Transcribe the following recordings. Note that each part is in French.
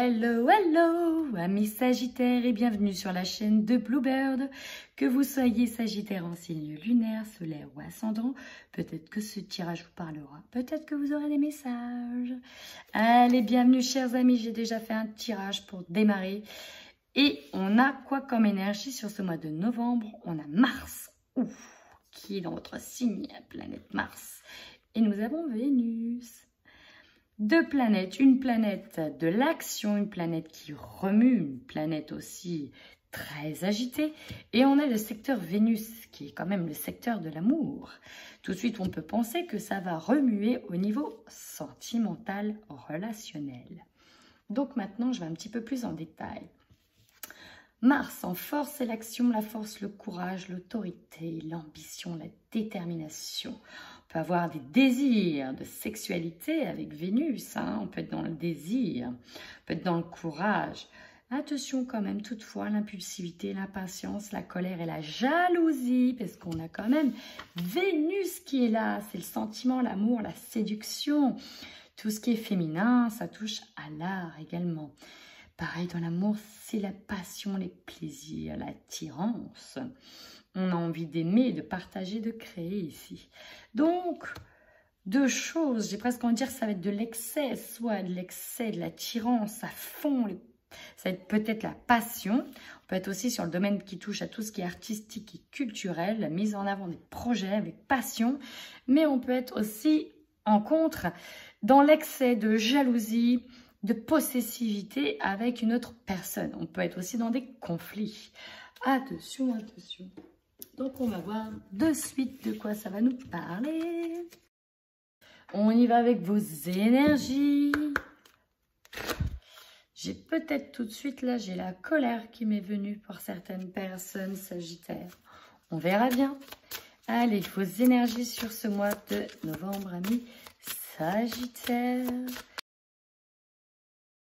Hello, hello, amis Sagittaires et bienvenue sur la chaîne de Bluebird. Que vous soyez Sagittaire en signe lunaire, solaire ou ascendant, peut-être que ce tirage vous parlera, peut-être que vous aurez des messages. Allez, bienvenue chers amis, j'ai déjà fait un tirage pour démarrer. Et on a quoi comme énergie sur ce mois de novembre? On a Mars, qui est dans votre signe, planète Mars. Et nous avons Vénus. Deux planètes, une planète de l'action, une planète qui remue, une planète aussi très agitée. Et on a le secteur Vénus, qui est quand même le secteur de l'amour. Tout de suite, on peut penser que ça va remuer au niveau sentimental, relationnel. Donc maintenant, je vais un petit peu plus en détail. Mars en force, c'est l'action, la force, le courage, l'autorité, l'ambition, la détermination. On peut avoir des désirs de sexualité avec Vénus, on peut être dans le désir, on peut être dans le courage. Attention quand même toutefois, l'impulsivité, l'impatience, la colère et la jalousie, parce qu'on a quand même Vénus qui est là, c'est le sentiment, l'amour, la séduction. Tout ce qui est féminin, ça touche à l'art également. Pareil, dans l'amour, c'est la passion, les plaisirs, l'attirance. On a envie d'aimer, de partager, de créer ici. Donc, deux choses, j'ai presque envie de dire que ça va être de l'excès, soit de l'excès, de l'attirance à fond, ça va être peut-être la passion. On peut être aussi sur le domaine qui touche à tout ce qui est artistique et culturel, la mise en avant des projets avec passion. Mais on peut être aussi en contre dans l'excès de jalousie, de possessivité avec une autre personne. On peut être aussi dans des conflits. Attention, attention. Donc, on va voir de suite de quoi ça va nous parler. On y va avec vos énergies. J'ai peut-être tout de suite, là, j'ai la colère qui m'est venue pour certaines personnes sagittaires. On verra bien. Allez, vos énergies sur ce mois de novembre, amis Sagittaires.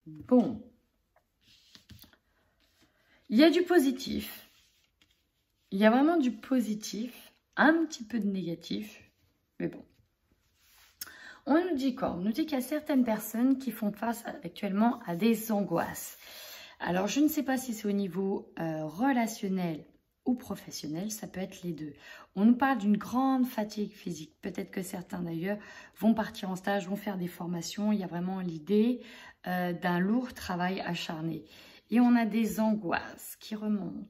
Bon, il y a du positif, il y a vraiment du positif, un petit peu de négatif, mais bon. On nous dit quoi? On nous dit qu'il y a certaines personnes qui font face actuellement à des angoisses. Alors, je ne sais pas si c'est au niveau relationnel ou professionnel, ça peut être les deux. On nous parle d'une grande fatigue physique. Peut-être que certains d'ailleurs vont partir en stage, vont faire des formations. Il y a vraiment l'idée d'un lourd travail acharné. Et on a des angoisses qui remontent.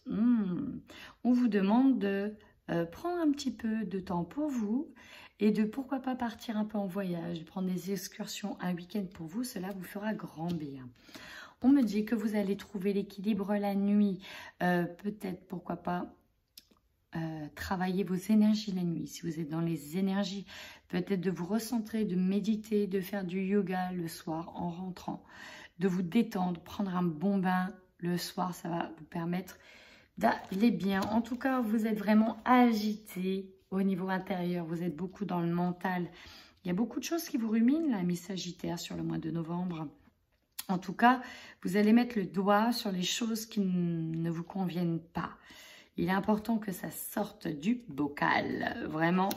On vous demande de prendre un petit peu de temps pour vous et de pourquoi pas partir un peu en voyage, de prendre des excursions, un week-end pour vous. Cela vous fera grand bien. On me dit que vous allez trouver l'équilibre la nuit. Peut-être, pourquoi pas, travailler vos énergies la nuit. Si vous êtes dans les énergies, peut-être de vous recentrer, de méditer, de faire du yoga le soir en rentrant, de vous détendre, prendre un bon bain le soir. Ça va vous permettre d'aller bien. En tout cas, vous êtes vraiment agité au niveau intérieur. Vous êtes beaucoup dans le mental. Il y a beaucoup de choses qui vous ruminent, là, amis Sagittaire, sur le mois de novembre. En tout cas, vous allez mettre le doigt sur les choses qui ne vous conviennent pas. Il est important que ça sorte du bocal, vraiment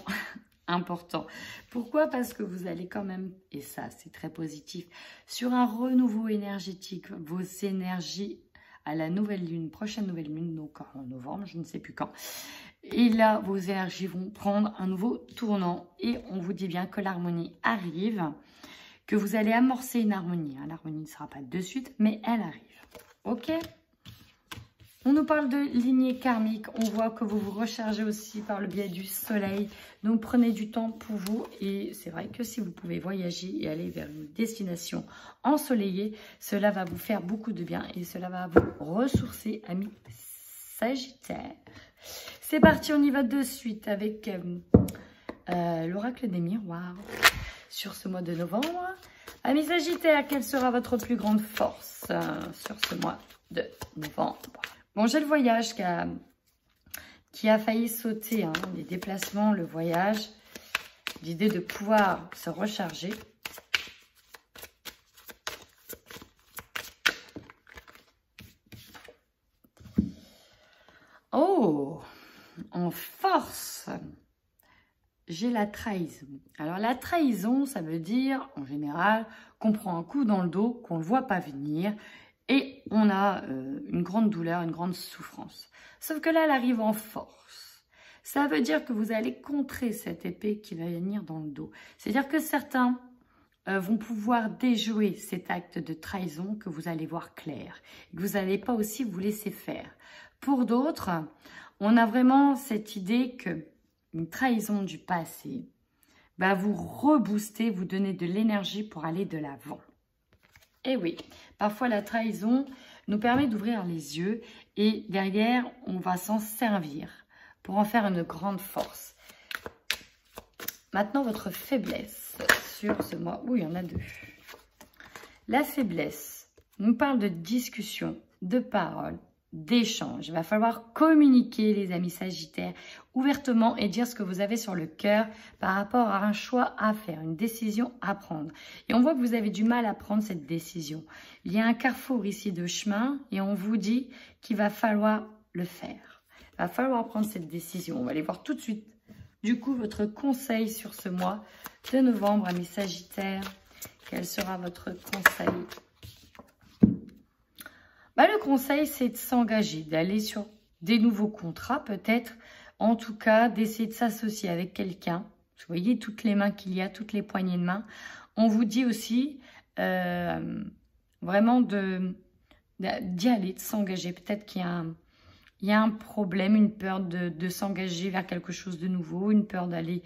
important. Pourquoi? Parce que vous allez quand même, et ça c'est très positif, sur un renouveau énergétique. Vos énergies à la nouvelle lune, prochaine nouvelle lune, donc en novembre, je ne sais plus quand. Et là, vos énergies vont prendre un nouveau tournant et on vous dit bien que l'harmonie arrive, que vous allez amorcer une harmonie. L'harmonie ne sera pas de suite, mais elle arrive. Ok? On nous parle de lignée karmique. On voit que vous vous rechargez aussi par le biais du soleil. Donc, prenez du temps pour vous. Et c'est vrai que si vous pouvez voyager et aller vers une destination ensoleillée, cela va vous faire beaucoup de bien. Et cela va vous ressourcer, amis Sagittaires. C'est parti, on y va de suite avec l'oracle des miroirs. Sur ce mois de novembre. Amis Sagittaires, quelle sera votre plus grande force sur ce mois de novembre? Bon, j'ai le voyage qui a failli sauter, les déplacements, le voyage, l'idée de pouvoir se recharger. Oh, en force, j'ai la trahison. Alors la trahison, ça veut dire en général qu'on prend un coup dans le dos, qu'on ne le voit pas venir et on a une grande douleur, une grande souffrance. Sauf que là, elle arrive en force. Ça veut dire que vous allez contrer cette épée qui va venir dans le dos. C'est-à-dire que certains vont pouvoir déjouer cet acte de trahison que vous allez voir clair. Que vous n'allez pas aussi vous laisser faire. Pour d'autres, on a vraiment cette idée que une trahison du passé va vous rebooster, vous donner de l'énergie pour aller de l'avant. Et oui, parfois la trahison nous permet d'ouvrir les yeux et derrière, on va s'en servir pour en faire une grande force. Maintenant, votre faiblesse sur ce mois. Oui, il y en a deux. La faiblesse nous parle de discussion, de parole, d'échange. Il va falloir communiquer, les amis Sagittaires, ouvertement et dire ce que vous avez sur le cœur par rapport à un choix à faire, une décision à prendre. Et on voit que vous avez du mal à prendre cette décision. Il y a un carrefour ici de chemin et on vous dit qu'il va falloir le faire. Il va falloir prendre cette décision. On va aller voir tout de suite. Du coup, votre conseil sur ce mois de novembre, amis Sagittaires, quel sera votre conseil ? Le conseil, c'est de s'engager, d'aller sur des nouveaux contrats peut-être, en tout cas d'essayer de s'associer avec quelqu'un. Vous voyez toutes les mains qu'il y a, toutes les poignées de main. On vous dit aussi vraiment d'y aller, de s'engager. Peut-être qu'il y a un problème, une peur de s'engager vers quelque chose de nouveau, une peur d'aller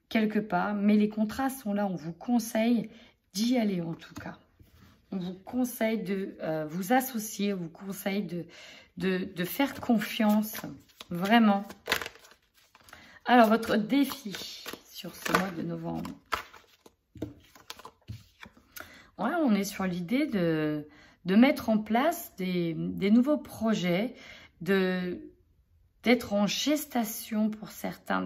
quelque part. Mais les contrats sont là, on vous conseille d'y aller en tout cas. On vous conseille de vous associer, on vous conseille de faire confiance, vraiment. Alors, votre défi sur ce mois de novembre. Ouais, on est sur l'idée de mettre en place des nouveaux projets, d'être en gestation pour certains,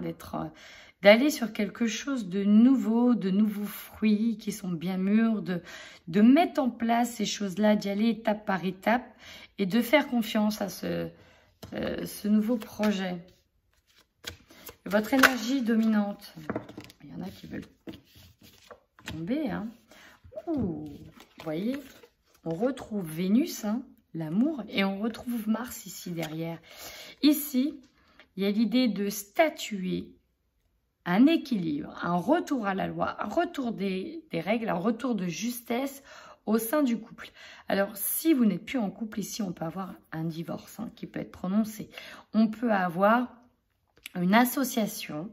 d'aller sur quelque chose de nouveau, de nouveaux fruits qui sont bien mûrs, de mettre en place ces choses-là, d'y aller étape par étape et de faire confiance à ce nouveau projet. Votre énergie dominante, il y en a qui veulent tomber. Hein. Ouh, vous voyez, on retrouve Vénus, hein, l'amour, et on retrouve Mars ici derrière. Ici, il y a l'idée de statuer un équilibre, un retour à la loi, un retour des règles, un retour de justesse au sein du couple. Alors, si vous n'êtes plus en couple, ici, on peut avoir un divorce hein, qui peut être prononcé. On peut avoir une association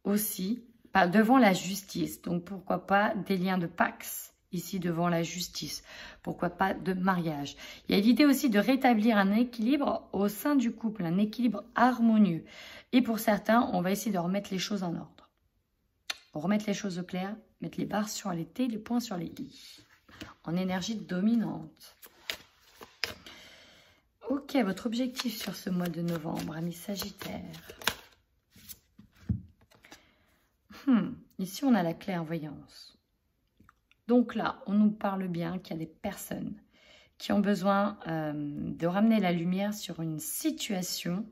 aussi devant la justice. Donc, pourquoi pas des liens de Pax ici devant la justice. Pourquoi pas de mariage. Il y a l'idée aussi de rétablir un équilibre au sein du couple, un équilibre harmonieux. Et pour certains, on va essayer de remettre les choses en ordre. Remettre les choses au clair, mettre les barres sur les T, les points sur les I. En énergie dominante. Ok, votre objectif sur ce mois de novembre, amis Sagittaire. Ici, on a la clairvoyance. Donc là, on nous parle bien qu'il y a des personnes qui ont besoin de ramener la lumière sur une situation,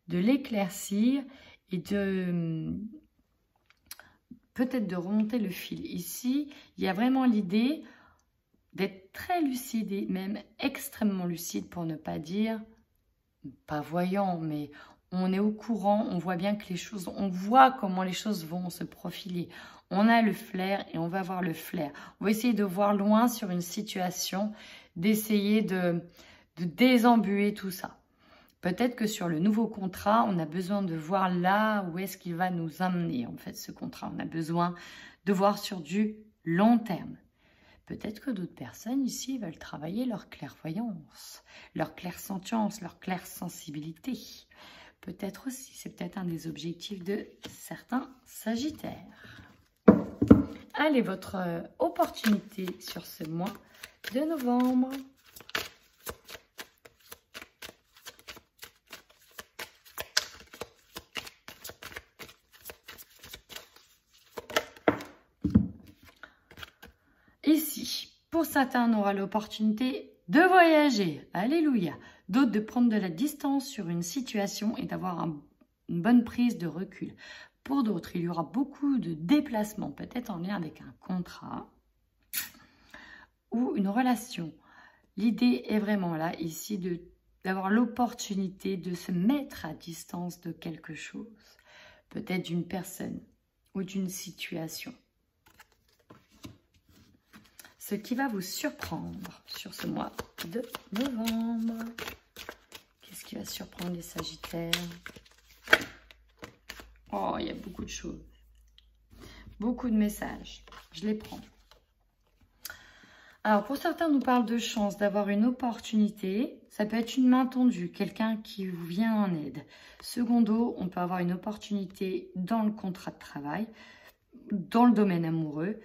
de l'éclaircir et peut-être de remonter le fil. Ici, il y a vraiment l'idée d'être très lucide et même extrêmement lucide pour ne pas dire, pas voyant, mais on est au courant, on voit bien que les choses, on voit comment les choses vont se profiler. On a le flair et on va avoir le flair. On va essayer de voir loin sur une situation, d'essayer de désembuer tout ça. Peut-être que sur le nouveau contrat, on a besoin de voir là où est-ce qu'il va nous amener, en fait, ce contrat. On a besoin de voir sur du long terme. Peut-être que d'autres personnes ici veulent travailler leur clairvoyance, leur clairsentience, leur clairsensibilité. Peut-être aussi, c'est peut-être un des objectifs de certains Sagittaires. Allez, votre opportunité sur ce mois de novembre. Ici, pour certains, on aura l'opportunité de voyager. Alléluia. D'autres, de prendre de la distance sur une situation et d'avoir une bonne prise de recul. Pour d'autres, il y aura beaucoup de déplacements, peut-être en lien avec un contrat ou une relation. L'idée est vraiment là, ici, d'avoir l'opportunité de se mettre à distance de quelque chose, peut-être d'une personne ou d'une situation. Ce qui va vous surprendre sur ce mois de novembre. Qu'est-ce qui va surprendre les Sagittaires? Oh, il y a beaucoup de choses. Beaucoup de messages. Je les prends. Alors, pour certains, on nous parle de chance, d'avoir une opportunité. Ça peut être une main tendue, quelqu'un qui vous vient en aide. Secondo, on peut avoir une opportunité dans le contrat de travail, dans le domaine amoureux,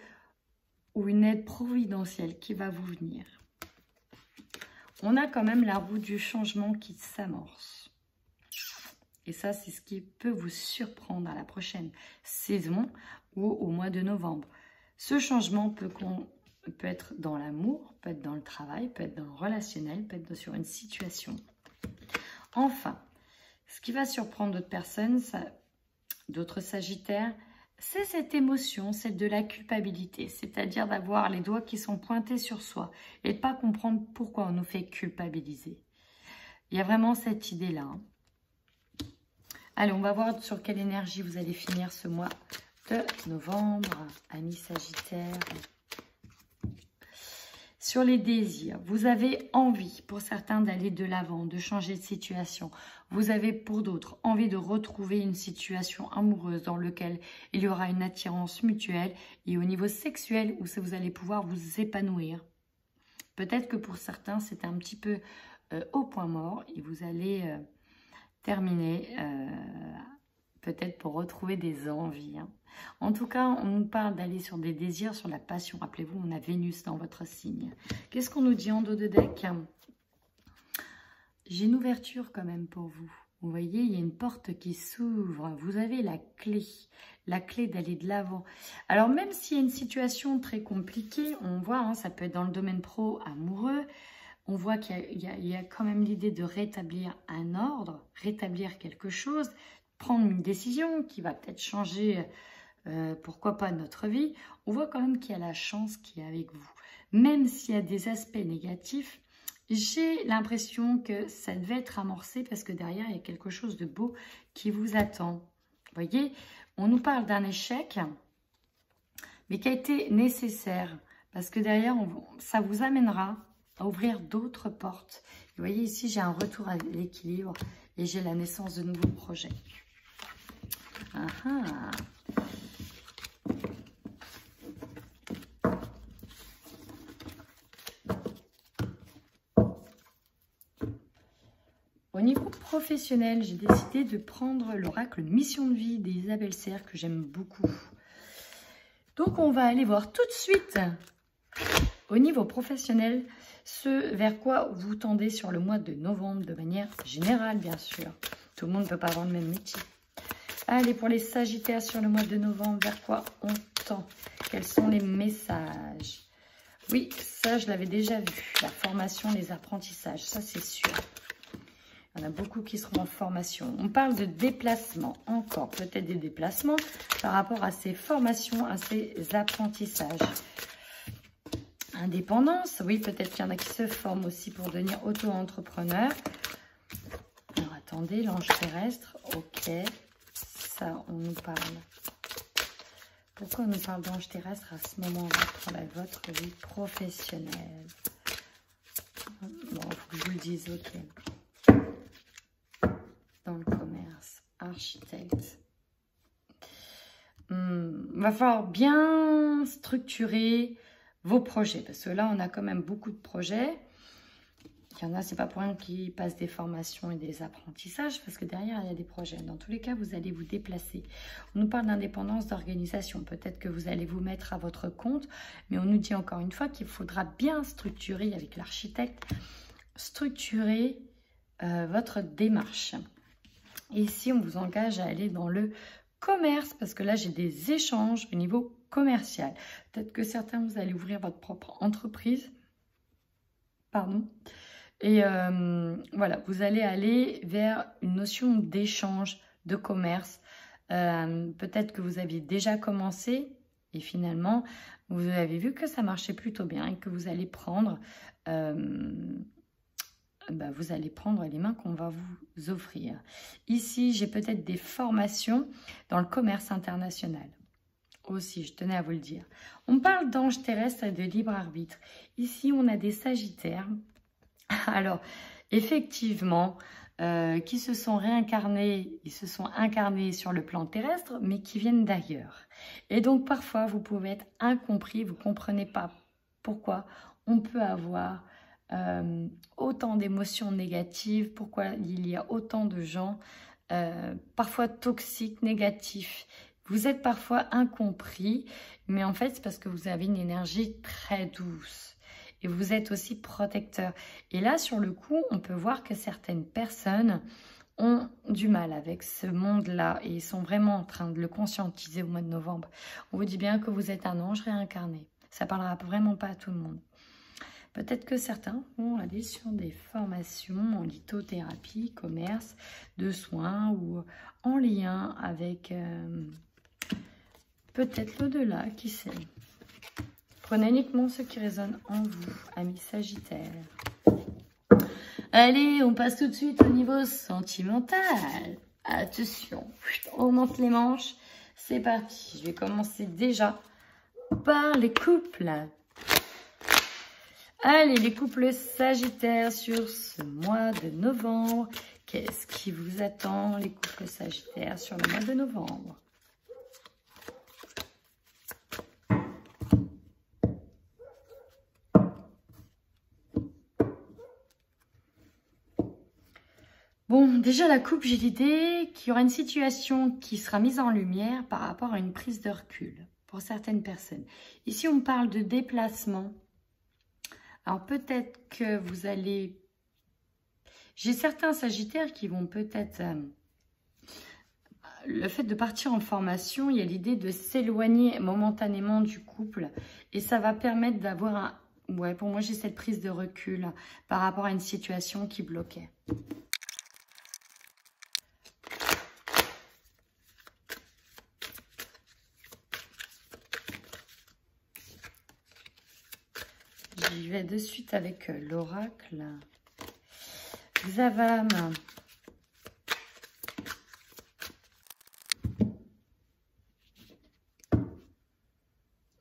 ou une aide providentielle qui va vous venir. On a quand même la roue du changement qui s'amorce. Et ça, c'est ce qui peut vous surprendre à la prochaine saison ou au mois de novembre. Ce changement peut être dans l'amour, peut être dans le travail, peut être dans le relationnel, peut être sur une situation. Enfin, ce qui va surprendre d'autres personnes, d'autres Sagittaires, c'est cette émotion, celle de la culpabilité, c'est-à-dire d'avoir les doigts qui sont pointés sur soi et de ne pas comprendre pourquoi on nous fait culpabiliser. Il y a vraiment cette idée-là. Hein. Allez, on va voir sur quelle énergie vous allez finir ce mois de novembre, amis Sagittaires. Sur les désirs, vous avez envie pour certains d'aller de l'avant, de changer de situation. Vous avez pour d'autres envie de retrouver une situation amoureuse dans laquelle il y aura une attirance mutuelle et au niveau sexuel où vous allez pouvoir vous épanouir. Peut-être que pour certains, c'est un petit peu au point mort et vous allez terminer peut-être pour retrouver des envies. Hein. En tout cas, on nous parle d'aller sur des désirs, sur la passion. Rappelez-vous, on a Vénus dans votre signe. Qu'est-ce qu'on nous dit en dos de deck? J'ai une ouverture quand même pour vous. Vous voyez, il y a une porte qui s'ouvre. Vous avez la clé d'aller de l'avant. Alors, même s'il y a une situation très compliquée, on voit, hein, ça peut être dans le domaine pro, amoureux, on voit qu'il y a quand même l'idée de rétablir un ordre, rétablir quelque chose, prendre une décision qui va peut-être changer, pourquoi pas, notre vie. On voit quand même qu'il y a la chance qui est avec vous. Même s'il y a des aspects négatifs, j'ai l'impression que ça devait être amorcé parce que derrière, il y a quelque chose de beau qui vous attend. Vous voyez, on nous parle d'un échec, mais qui a été nécessaire parce que derrière, ça vous amènera à ouvrir d'autres portes. Vous voyez, ici, j'ai un retour à l'équilibre et j'ai la naissance de nouveaux projets. Au niveau professionnel, j'ai décidé de prendre l'oracle Mission de vie d'Isabelle Serre que j'aime beaucoup. Donc, on va aller voir tout de suite au niveau professionnel ce vers quoi vous tendez sur le mois de novembre de manière générale, bien sûr. Tout le monde ne peut pas avoir le même métier. Allez, pour les Sagittaires sur le mois de novembre, vers quoi on tend? Quels sont les messages? Oui, ça, je l'avais déjà vu. La formation, les apprentissages, ça, c'est sûr. Il y en a beaucoup qui seront en formation. On parle de déplacement, encore peut-être des déplacements par rapport à ces formations, à ces apprentissages. Indépendance, oui, peut-être qu'il y en a qui se forment aussi pour devenir auto-entrepreneur. Alors, attendez, l'ange terrestre, ok. Ça, on nous parle. Pourquoi on nous parle d'ange terrestre à ce moment-là pour votre vie professionnelle? Bon, il faut que je vous le dise, ok. Dans le commerce, architecte. Va falloir bien structurer vos projets, parce que là, on a quand même beaucoup de projets. Il y en a, c'est pas pour rien qu'ils passent des formations et des apprentissages, parce que derrière, il y a des projets. Dans tous les cas, vous allez vous déplacer. On nous parle d'indépendance, d'organisation. Peut-être que vous allez vous mettre à votre compte, mais on nous dit encore une fois qu'il faudra bien structurer, avec l'architecte, structurer votre démarche. Et ici, on vous engage à aller dans le commerce, parce que là, j'ai des échanges au niveau commercial. Peut-être que certains, vous allez ouvrir votre propre entreprise. Pardon. Et voilà, vous allez aller vers une notion d'échange, de commerce, Peut-être que vous aviez déjà commencé et finalement, vous avez vu que ça marchait plutôt bien et que vous allez prendre, vous allez prendre les mains qu'on va vous offrir. Ici, j'ai peut-être des formations dans le commerce international. Aussi, je tenais à vous le dire. On parle d'anges terrestres et de libre arbitre. Ici, on a des sagittaires. Alors, effectivement, qui se sont réincarnés, ils se sont incarnés sur le plan terrestre, mais qui viennent d'ailleurs. Et donc, parfois, vous pouvez être incompris, vous ne comprenez pas pourquoi on peut avoir autant d'émotions négatives, pourquoi il y a autant de gens, parfois toxiques, négatifs. Vous êtes parfois incompris, mais en fait, c'est parce que vous avez une énergie très douce. Et vous êtes aussi protecteur. Et là, sur le coup, on peut voir que certaines personnes ont du mal avec ce monde-là et sont vraiment en train de le conscientiser au mois de novembre. On vous dit bien que vous êtes un ange réincarné. Ça ne parlera vraiment pas à tout le monde. Peut-être que certains vont aller sur des formations en lithothérapie, commerce, de soins ou en lien avec peut-être l'au-delà, qui sait. Prenez uniquement ce qui résonne en vous, amis Sagittaires. Allez, on passe tout de suite au niveau sentimental. Attention, on monte les manches. C'est parti. Je vais commencer déjà par les couples. Allez, les couples Sagittaires sur ce mois de novembre. Qu'est-ce qui vous attend, les couples Sagittaires, sur le mois de novembre? Bon, déjà la coupe, j'ai l'idée qu'il y aura une situation qui sera mise en lumière par rapport à une prise de recul pour certaines personnes. Ici, on parle de déplacement. Alors peut-être que vous allez... J'ai certains Sagittaires qui vont peut-être... le fait de partir en formation, il y a l'idée de s'éloigner momentanément du couple. Et ça va permettre d'avoir un... Ouais, pour moi, j'ai cette prise de recul par rapport à une situation qui bloquait. J'y vais de suite avec l'oracle. Xavam.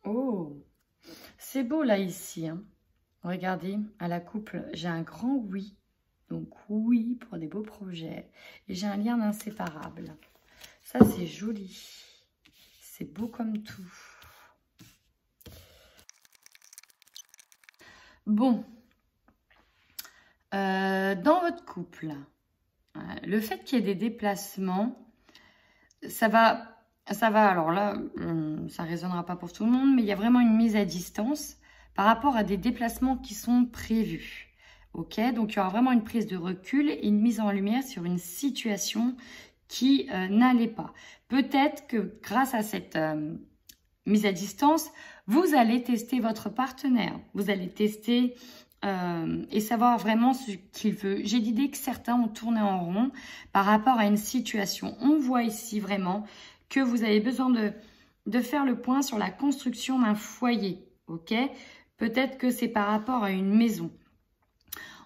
Oh, c'est beau là ici. Hein. Regardez, à la couple, j'ai un grand oui. Donc oui pour des beaux projets. Et j'ai un lien inséparable. Ça, c'est joli. C'est beau comme tout. Bon, dans votre couple, le fait qu'il y ait des déplacements, ça va, alors là, ça ne résonnera pas pour tout le monde, mais il y a vraiment une mise à distance par rapport à des déplacements qui sont prévus. Ok, donc il y aura vraiment une prise de recul et une mise en lumière sur une situation qui n'allait pas. Peut-être que grâce à cette mise à distance, vous allez tester votre partenaire. Vous allez tester et savoir vraiment ce qu'il veut. J'ai l'idée que certains ont tourné en rond par rapport à une situation. On voit ici vraiment que vous avez besoin de faire le point sur la construction d'un foyer. Ok, peut-être que c'est par rapport à une maison.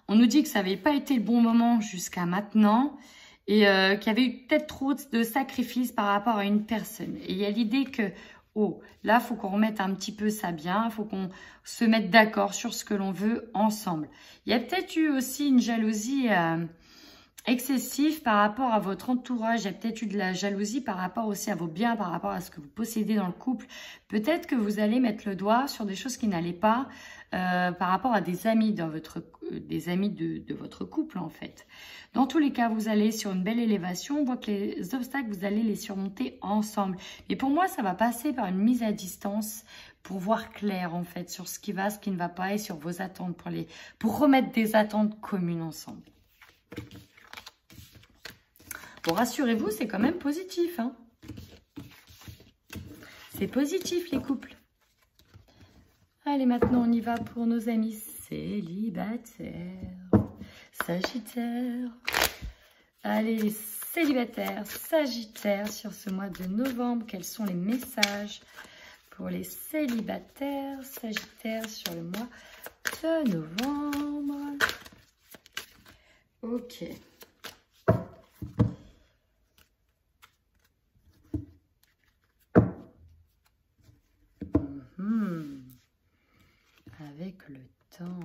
On nous dit que ça n'avait pas été le bon moment jusqu'à maintenant. Et qu'il y avait eu peut-être trop de sacrifices par rapport à une personne. Et il y a l'idée que, oh, là, il faut qu'on remette un petit peu ça bien, il faut qu'on se mette d'accord sur ce que l'on veut ensemble. Il y a peut-être eu aussi une jalousie excessive par rapport à votre entourage. Il y a peut-être eu de la jalousie par rapport aussi à vos biens, par rapport à ce que vous possédez dans le couple. Peut-être que vous allez mettre le doigt sur des choses qui n'allaient pas par rapport à des amis, de votre couple en fait. Dans tous les cas, vous allez sur une belle élévation. On voit que les obstacles, vous allez les surmonter ensemble. Et pour moi, ça va passer par une mise à distance pour voir clair en fait sur ce qui va, ce qui ne va pas et sur vos attentes pour remettre des attentes communes ensemble. Bon, rassurez-vous, c'est quand même positif. Hein. C'est positif, les couples. Allez, maintenant, on y va pour nos amis célibataires. Sagittaire. Allez, les célibataires, Sagittaire, sur ce mois de novembre. Quels sont les messages pour les célibataires, Sagittaire, sur le mois de novembre? Ok. Avec le temps.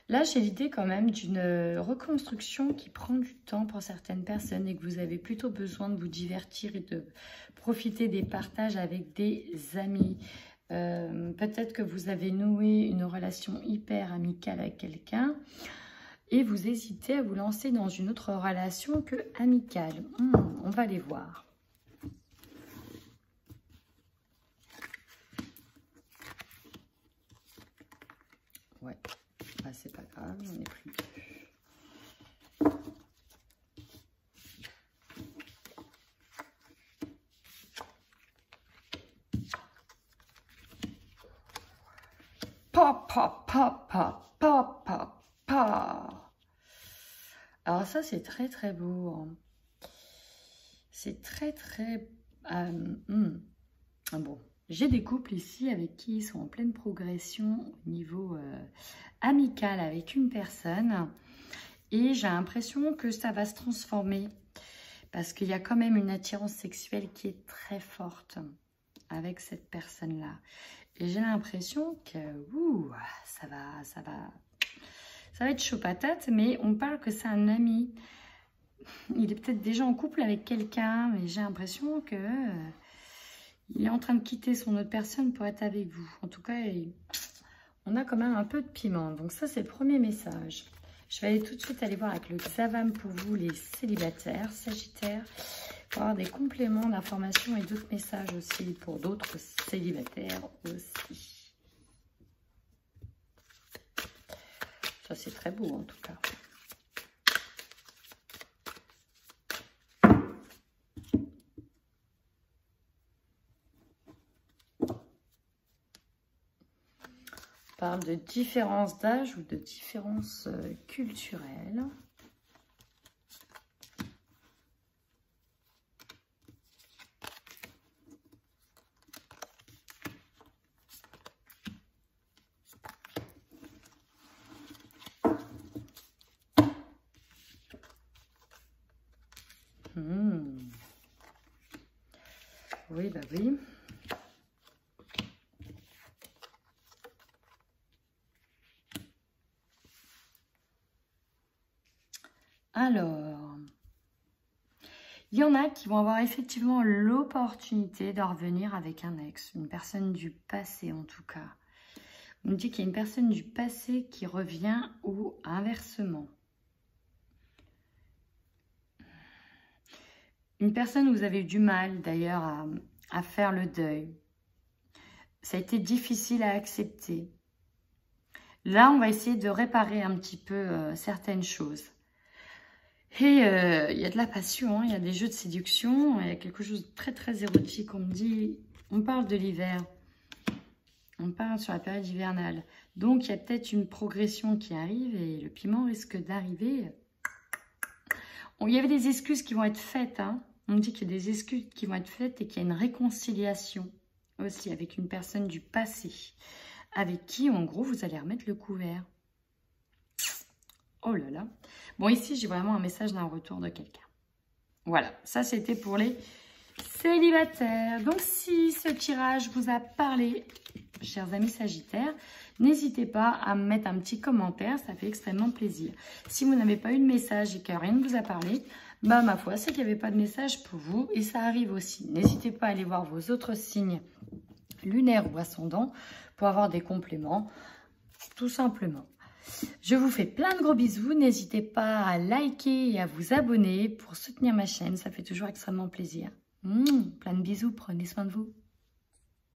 Là, j'ai l'idée quand même d'une reconstruction qui prend du temps pour certaines personnes et que vous avez plutôt besoin de vous divertir et de profiter des partages avec des amis. Peut-être que vous avez noué une relation hyper amicale avec quelqu'un et vous hésitez à vous lancer dans une autre relation que amicale. On va les voir. Ouais. Ah, c'est pas grave, j'en ai pris deux. Pa, pa, pa, pa, pa, pa, pa. Alors ça, c'est très, très beau. Hein. C'est très, très... Bon, j'ai des couples ici avec qui ils sont en pleine progression au niveau... amical avec une personne et j'ai l'impression que ça va se transformer parce qu'il y a quand même une attirance sexuelle qui est très forte avec cette personne-là et j'ai l'impression que ça va être chaud patate, mais on parle que c'est un ami. Il est peut-être déjà en couple avec quelqu'un, mais j'ai l'impression que il est en train de quitter son autre personne pour être avec vous. En tout cas, on a quand même un peu de piment. Donc ça, c'est le premier message. Je vais aller tout de suite aller voir avec le Xavam pour vous, les célibataires, Sagittaires, pour avoir des compléments d'informations et d'autres messages aussi pour d'autres célibataires aussi. Ça, c'est très beau en tout cas. On parle de différence d'âge ou de différence culturelle. Oui, bah oui. Alors, il y en a qui vont avoir effectivement l'opportunité de revenir avec un ex, une personne du passé en tout cas. On me dit qu'il y a une personne du passé qui revient ou inversement. Une personne où vous avez eu du mal d'ailleurs à faire le deuil. Ça a été difficile à accepter. Là, on va essayer de réparer un petit peu certaines choses. Et il y a de la passion, hein, il y a des jeux de séduction, il y a quelque chose de très très érotique. On me dit, on parle de l'hiver, on parle sur la période hivernale. Donc il y a peut-être une progression qui arrive et le piment risque d'arriver. Bon, il y avait des excuses qui vont être faites, hein. On me dit qu'il y a des excuses qui vont être faites et qu'il y a une réconciliation aussi avec une personne du passé, avec qui en gros vous allez remettre le couvert. Oh là là. Bon, ici, j'ai vraiment un message d'un retour de quelqu'un. Voilà, ça, c'était pour les célibataires. Donc, si ce tirage vous a parlé, chers amis Sagittaires, n'hésitez pas à me mettre un petit commentaire. Ça fait extrêmement plaisir. Si vous n'avez pas eu de message et que rien ne vous a parlé, bah, ma foi, c'est qu'il n'y avait pas de message pour vous. Et ça arrive aussi. N'hésitez pas à aller voir vos autres signes lunaires ou ascendants pour avoir des compléments, tout simplement. Je vous fais plein de gros bisous. N'hésitez pas à liker et à vous abonner pour soutenir ma chaîne. Ça fait toujours extrêmement plaisir. Plein de bisous. Prenez soin de vous.